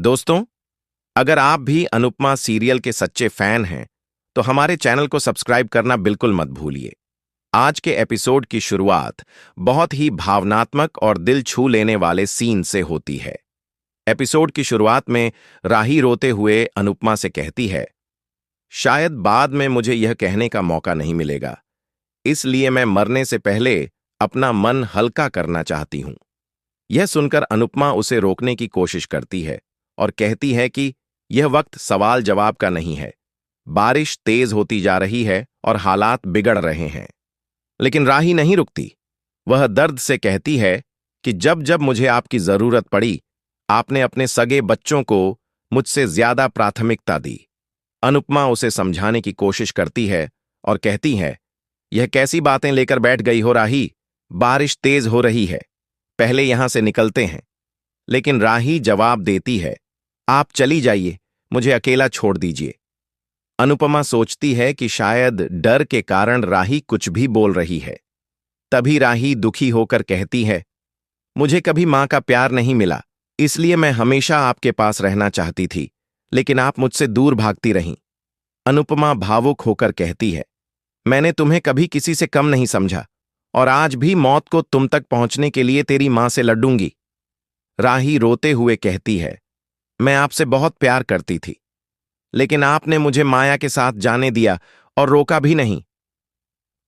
दोस्तों, अगर आप भी अनुपमा सीरियल के सच्चे फैन हैं, तो हमारे चैनल को सब्सक्राइब करना बिल्कुल मत भूलिए। आज के एपिसोड की शुरुआत बहुत ही भावनात्मक और दिल छू लेने वाले सीन से होती है। एपिसोड की शुरुआत में राही रोते हुए अनुपमा से कहती है, शायद बाद में मुझे यह कहने का मौका नहीं मिलेगा, इसलिए मैं मरने से पहले अपना मन हल्का करना चाहती हूं। यह सुनकर अनुपमा उसे रोकने की कोशिश करती है और कहती है कि यह वक्त सवाल जवाब का नहीं है। बारिश तेज होती जा रही है और हालात बिगड़ रहे हैं। लेकिन राही नहीं रुकती। वह दर्द से कहती है कि जब जब मुझे आपकी जरूरत पड़ी, आपने अपने सगे बच्चों को मुझसे ज्यादा प्राथमिकता दी। अनुपमा उसे समझाने की कोशिश करती है और कहती है, यह कैसी बातें लेकर बैठ गई हो राही? बारिश तेज हो रही है, पहले यहां से निकलते हैं। लेकिन राही जवाब देती है, आप चली जाइए, मुझे अकेला छोड़ दीजिए। अनुपमा सोचती है कि शायद डर के कारण राही कुछ भी बोल रही है। तभी राही दुखी होकर कहती है, मुझे कभी मां का प्यार नहीं मिला, इसलिए मैं हमेशा आपके पास रहना चाहती थी, लेकिन आप मुझसे दूर भागती रहीं। अनुपमा भावुक होकर कहती है, मैंने तुम्हें कभी किसी से कम नहीं समझा और आज भी मौत को तुम तक पहुंचने के लिए तेरी मां से लड़ूंगी। राही रोते हुए कहती है, मैं आपसे बहुत प्यार करती थी, लेकिन आपने मुझे माया के साथ जाने दिया और रोका भी नहीं।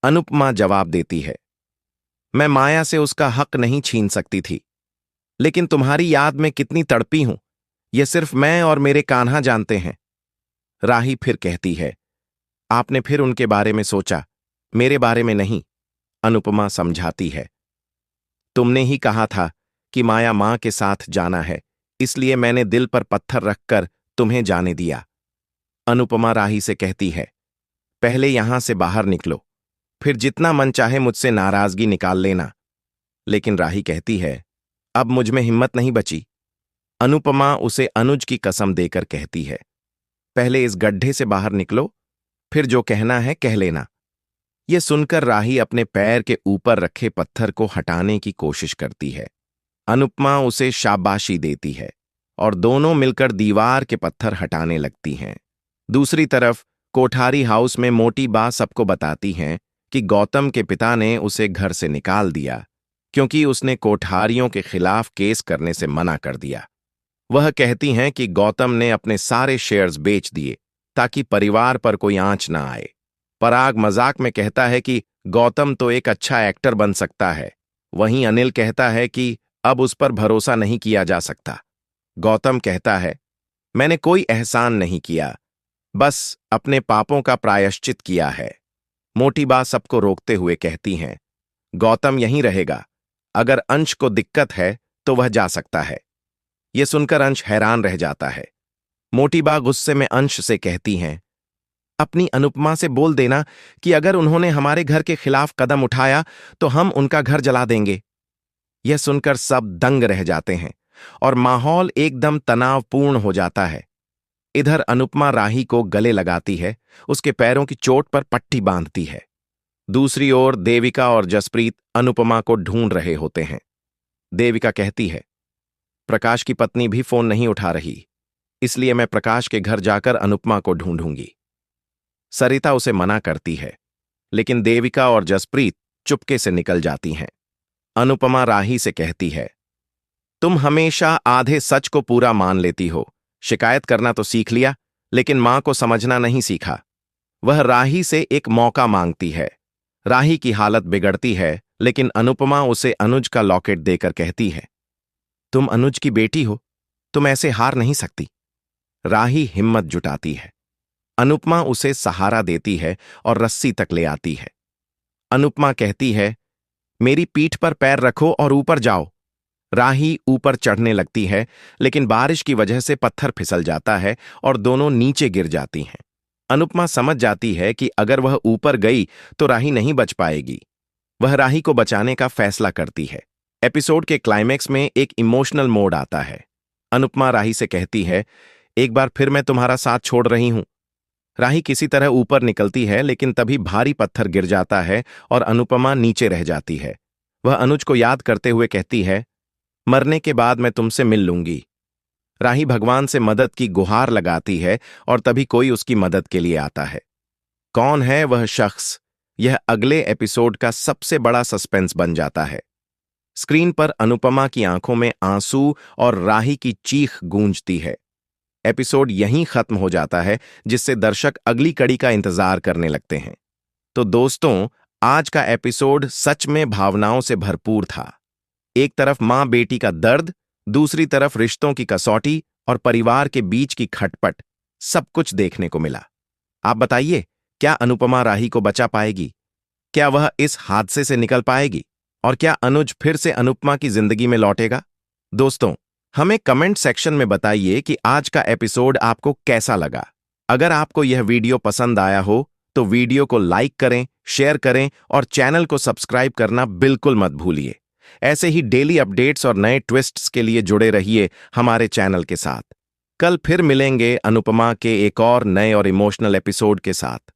अनुपमा जवाब देती है, मैं माया से उसका हक नहीं छीन सकती थी, लेकिन तुम्हारी याद में कितनी तड़पी हूं, यह सिर्फ मैं और मेरे कान्हा जानते हैं। राही फिर कहती है, आपने फिर उनके बारे में सोचा, मेरे बारे में नहीं। अनुपमा समझाती है, तुमने ही कहा था कि माया मां के साथ जाना है, इसलिए मैंने दिल पर पत्थर रखकर तुम्हें जाने दिया। अनुपमा राही से कहती है, पहले यहां से बाहर निकलो, फिर जितना मन चाहे मुझसे नाराजगी निकाल लेना। लेकिन राही कहती है, अब मुझ में हिम्मत नहीं बची। अनुपमा उसे अनुज की कसम देकर कहती है, पहले इस गड्ढे से बाहर निकलो, फिर जो कहना है कह लेना। यह सुनकर राही अपने पैर के ऊपर रखे पत्थर को हटाने की कोशिश करती है। अनुपमा उसे शाबाशी देती है और दोनों मिलकर दीवार के पत्थर हटाने लगती हैं। दूसरी तरफ कोठारी हाउस में मोटी बा सबको बताती हैं कि गौतम के पिता ने उसे घर से निकाल दिया क्योंकि उसने कोठारियों के खिलाफ केस करने से मना कर दिया। वह कहती हैं कि गौतम ने अपने सारे शेयर्स बेच दिए ताकि परिवार पर कोई आंच ना आए। पराग मजाक में कहता है कि गौतम तो एक अच्छा एक्टर बन सकता है। वहीं अनिल कहता है कि अब उस पर भरोसा नहीं किया जा सकता। गौतम कहता है, मैंने कोई एहसान नहीं किया, बस अपने पापों का प्रायश्चित किया है। मोटी बा सबको रोकते हुए कहती हैं, गौतम यहीं रहेगा, अगर अंश को दिक्कत है तो वह जा सकता है। यह सुनकर अंश हैरान रह जाता है। मोटी बा गुस्से में अंश से कहती हैं, अपनी अनुपमा से बोल देना कि अगर उन्होंने हमारे घर के खिलाफ कदम उठाया तो हम उनका घर जला देंगे। यह सुनकर सब दंग रह जाते हैं और माहौल एकदम तनावपूर्ण हो जाता है। इधर अनुपमा राही को गले लगाती है, उसके पैरों की चोट पर पट्टी बांधती है। दूसरी ओर देविका और जसप्रीत अनुपमा को ढूंढ रहे होते हैं। देविका कहती है, प्रकाश की पत्नी भी फोन नहीं उठा रही, इसलिए मैं प्रकाश के घर जाकर अनुपमा को ढूंढूंगी। सरिता उसे मना करती है, लेकिन देविका और जसप्रीत चुपके से निकल जाती हैं। अनुपमा राही से कहती है, तुम हमेशा आधे सच को पूरा मान लेती हो। शिकायत करना तो सीख लिया, लेकिन मां को समझना नहीं सीखा। वह राही से एक मौका मांगती है। राही की हालत बिगड़ती है, लेकिन अनुपमा उसे अनुज का लॉकेट देकर कहती है, तुम अनुज की बेटी हो, तुम ऐसे हार नहीं सकती। राही हिम्मत जुटाती है। अनुपमा उसे सहारा देती है और रस्सी तक ले आती है। अनुपमा कहती है, मेरी पीठ पर पैर रखो और ऊपर जाओ। राही ऊपर चढ़ने लगती है, लेकिन बारिश की वजह से पत्थर फिसल जाता है और दोनों नीचे गिर जाती हैं। अनुपमा समझ जाती है कि अगर वह ऊपर गई तो राही नहीं बच पाएगी। वह राही को बचाने का फैसला करती है। एपिसोड के क्लाइमेक्स में एक इमोशनल मोड आता है। अनुपमा राही से कहती है, एक बार फिर मैं तुम्हारा साथ छोड़ रही हूं। राही किसी तरह ऊपर निकलती है, लेकिन तभी भारी पत्थर गिर जाता है और अनुपमा नीचे रह जाती है। वह अनुज को याद करते हुए कहती है, मरने के बाद मैं तुमसे मिल लूंगी। राही भगवान से मदद की गुहार लगाती है और तभी कोई उसकी मदद के लिए आता है। कौन है वह शख्स? यह अगले एपिसोड का सबसे बड़ा सस्पेंस बन जाता है। स्क्रीन पर अनुपमा की आंखों में आंसू और राही की चीख गूंजती है। एपिसोड यहीं खत्म हो जाता है, जिससे दर्शक अगली कड़ी का इंतजार करने लगते हैं। तो दोस्तों, आज का एपिसोड सच में भावनाओं से भरपूर था। एक तरफ मां बेटी का दर्द, दूसरी तरफ रिश्तों की कसौटी और परिवार के बीच की खटपट, सब कुछ देखने को मिला। आप बताइए, क्या अनुपमा राही को बचा पाएगी? क्या वह इस हादसे से निकल पाएगी? और क्या अनुज फिर से अनुपमा की जिंदगी में लौटेगा? दोस्तों, हमें कमेंट सेक्शन में बताइए कि आज का एपिसोड आपको कैसा लगा। अगर आपको यह वीडियो पसंद आया हो तो वीडियो को लाइक करें, शेयर करें और चैनल को सब्सक्राइब करना बिल्कुल मत भूलिए। ऐसे ही डेली अपडेट्स और नए ट्विस्ट्स के लिए जुड़े रहिए हमारे चैनल के साथ। कल फिर मिलेंगे अनुपमा के एक और नए और इमोशनल एपिसोड के साथ।